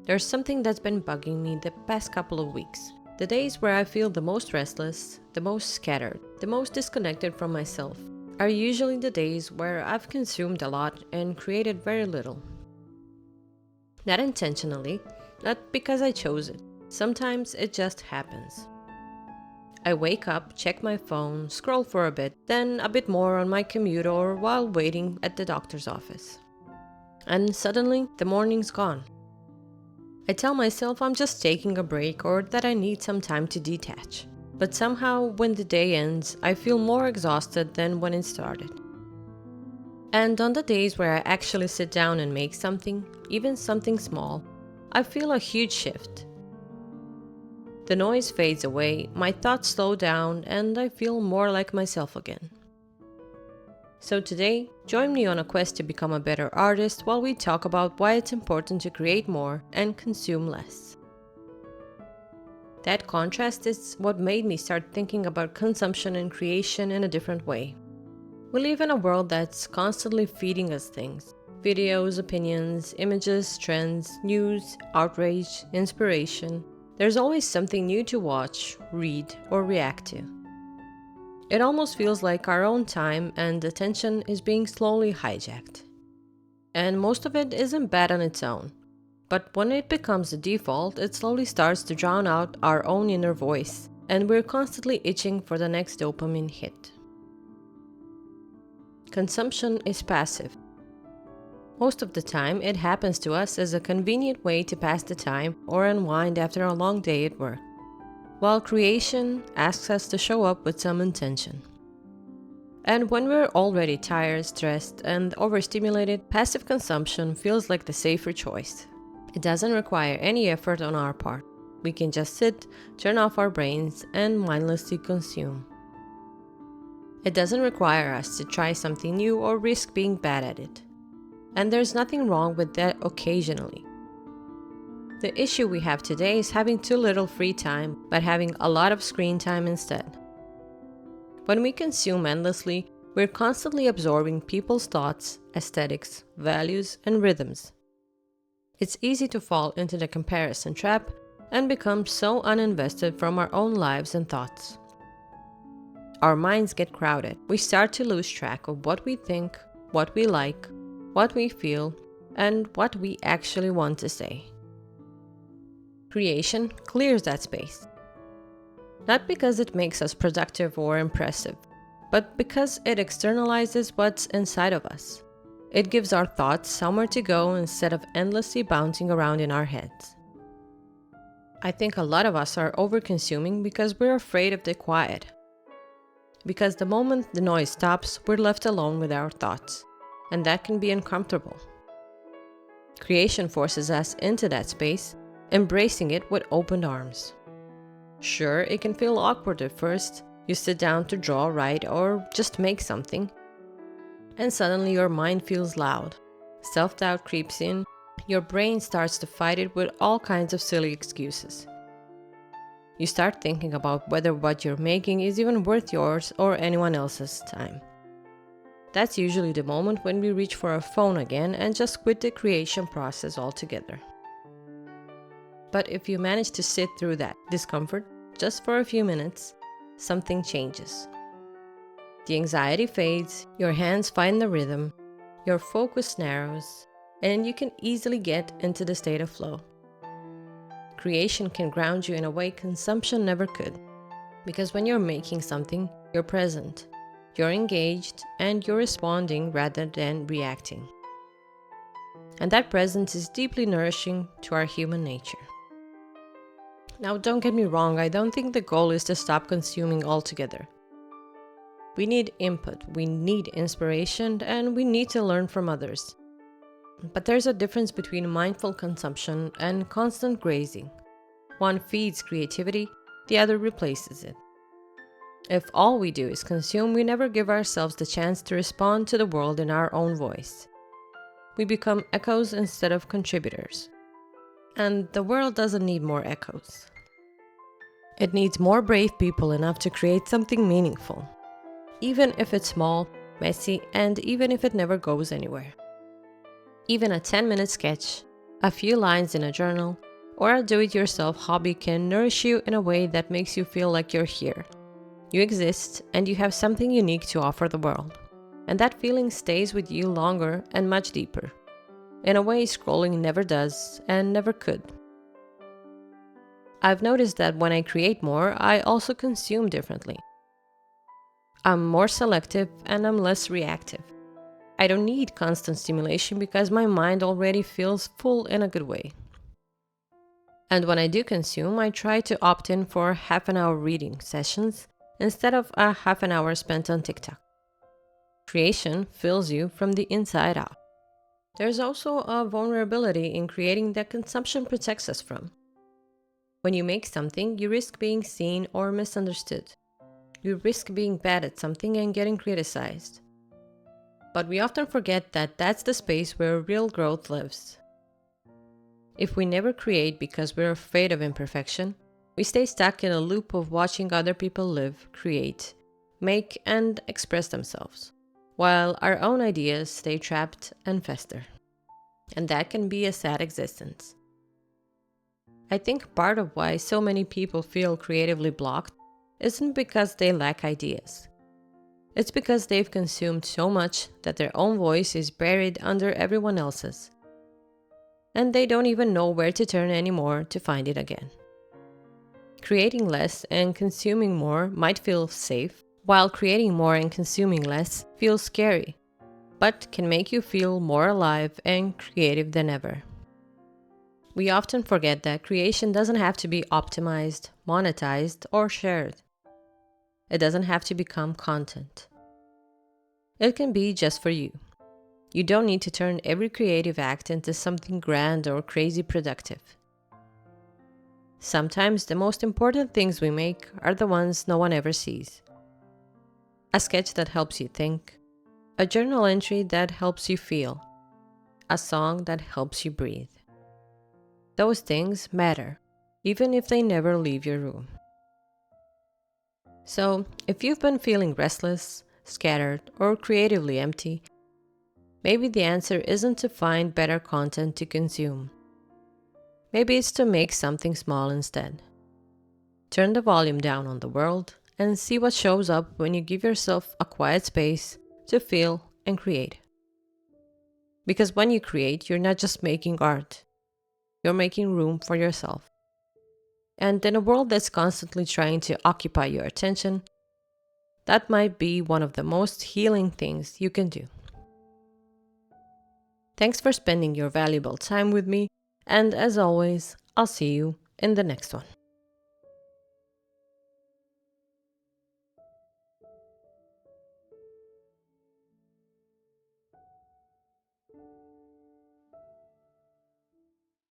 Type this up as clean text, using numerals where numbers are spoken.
There's something that's been bugging me the past couple of weeks. The days where I feel the most restless, the most scattered, the most disconnected from myself are usually the days where I've consumed a lot and created very little. Not intentionally, not because I chose it. Sometimes it just happens. I wake up, check my phone, scroll for a bit, then a bit more on my commute or while waiting at the doctor's office. And suddenly, the morning's gone. I tell myself I'm just taking a break or that I need some time to detach. But somehow, when the day ends, I feel more exhausted than when it started. And on the days where I actually sit down and make something, even something small, I feel a huge shift. The noise fades away, my thoughts slow down, and I feel more like myself again. So today, join me on a quest to become a better artist while we talk about why it's important to create more and consume less. That contrast is what made me start thinking about consumption and creation in a different way. We live in a world that's constantly feeding us things: videos, opinions, images, trends, news, outrage, inspiration. There's always something new to watch, read, or react to. It almost feels like our own time and attention is being slowly hijacked. And most of it isn't bad on its own. But when it becomes the default, it slowly starts to drown out our own inner voice, and we're constantly itching for the next dopamine hit. Consumption is passive. Most of the time, it happens to us as a convenient way to pass the time or unwind after a long day at work, while creation asks us to show up with some intention. And when we're already tired, stressed, and overstimulated, passive consumption feels like the safer choice. It doesn't require any effort on our part. We can just sit, turn off our brains, and mindlessly consume. It doesn't require us to try something new or risk being bad at it. And there's nothing wrong with that occasionally. The issue we have today is having too little free time, but having a lot of screen time instead. When we consume endlessly, we're constantly absorbing people's thoughts, aesthetics, values, and rhythms. It's easy to fall into the comparison trap and become so uninvested from our own lives and thoughts. Our minds get crowded. We start to lose track of what we think, what we like, what we feel, and what we actually want to say. Creation clears that space. Not because it makes us productive or impressive, but because it externalizes what's inside of us. It gives our thoughts somewhere to go instead of endlessly bouncing around in our heads. I think a lot of us are over-consuming because we're afraid of the quiet. Because the moment the noise stops, we're left alone with our thoughts, and that can be uncomfortable. Creation forces us into that space, embracing it with open arms. Sure, it can feel awkward at first. You sit down to draw, write, or just make something, and suddenly your mind feels loud. Self-doubt creeps in. Your brain starts to fight it with all kinds of silly excuses. You start thinking about whether what you're making is even worth yours or anyone else's time. That's usually the moment when we reach for our phone again and just quit the creation process altogether. But if you manage to sit through that discomfort just for a few minutes, something changes. The anxiety fades, your hands find the rhythm, your focus narrows, and you can easily get into the state of flow. Creation can ground you in a way consumption never could, because when you're making something, you're present, you're engaged, and you're responding rather than reacting. And that presence is deeply nourishing to our human nature. Now, don't get me wrong, I don't think the goal is to stop consuming altogether. We need input, we need inspiration, and we need to learn from others. But there's a difference between mindful consumption and constant grazing. One feeds creativity, the other replaces it. If all we do is consume, we never give ourselves the chance to respond to the world in our own voice. We become echoes instead of contributors. And the world doesn't need more echoes. It needs more brave people enough to create something meaningful, even if it's small, messy, and even if it never goes anywhere. Even a 10-minute sketch, A few lines in a journal or a do-it-yourself hobby can nourish you in a way that makes you feel like you're here. You exist and you have something unique to offer the world. And that feeling stays with you longer and much deeper, in a way scrolling never does and never could. I've noticed that when I create more, I also consume differently. I'm more selective and I'm less reactive. I don't need constant stimulation because my mind already feels full in a good way. And when I do consume, I try to opt in for half an hour reading sessions instead of a half an hour spent on TikTok. Creation fills you from the inside out. There's also a vulnerability in creating that consumption protects us from. When you make something, you risk being seen or misunderstood. You risk being bad at something and getting criticized. But we often forget that that's the space where real growth lives. If we never create because we're afraid of imperfection, we stay stuck in a loop of watching other people live, create, make, and express themselves, while our own ideas stay trapped and fester. And that can be a sad existence. I think part of why so many people feel creatively blocked isn't because they lack ideas. It's because they've consumed so much that their own voice is buried under everyone else's. And they don't even know where to turn anymore to find it again. Creating less and consuming more might feel safe, while creating more and consuming less feels scary, but can make you feel more alive and creative than ever. We often forget that creation doesn't have to be optimized, monetized, or shared. It doesn't have to become content. It can be just for you. You don't need to turn every creative act into something grand or crazy productive. Sometimes the most important things we make are the ones no one ever sees. A sketch that helps you think, a journal entry that helps you feel, a song that helps you breathe. Those things matter, even if they never leave your room. So, if you've been feeling restless, scattered, or creatively empty, maybe the answer isn't to find better content to consume. Maybe it's to make something small instead. Turn the volume down on the world and see what shows up when you give yourself a quiet space to feel and create. Because when you create, you're not just making art, you're making room for yourself. And in a world that's constantly trying to occupy your attention, that might be one of the most healing things you can do. Thanks for spending your valuable time with me, and as always, I'll see you in the next one.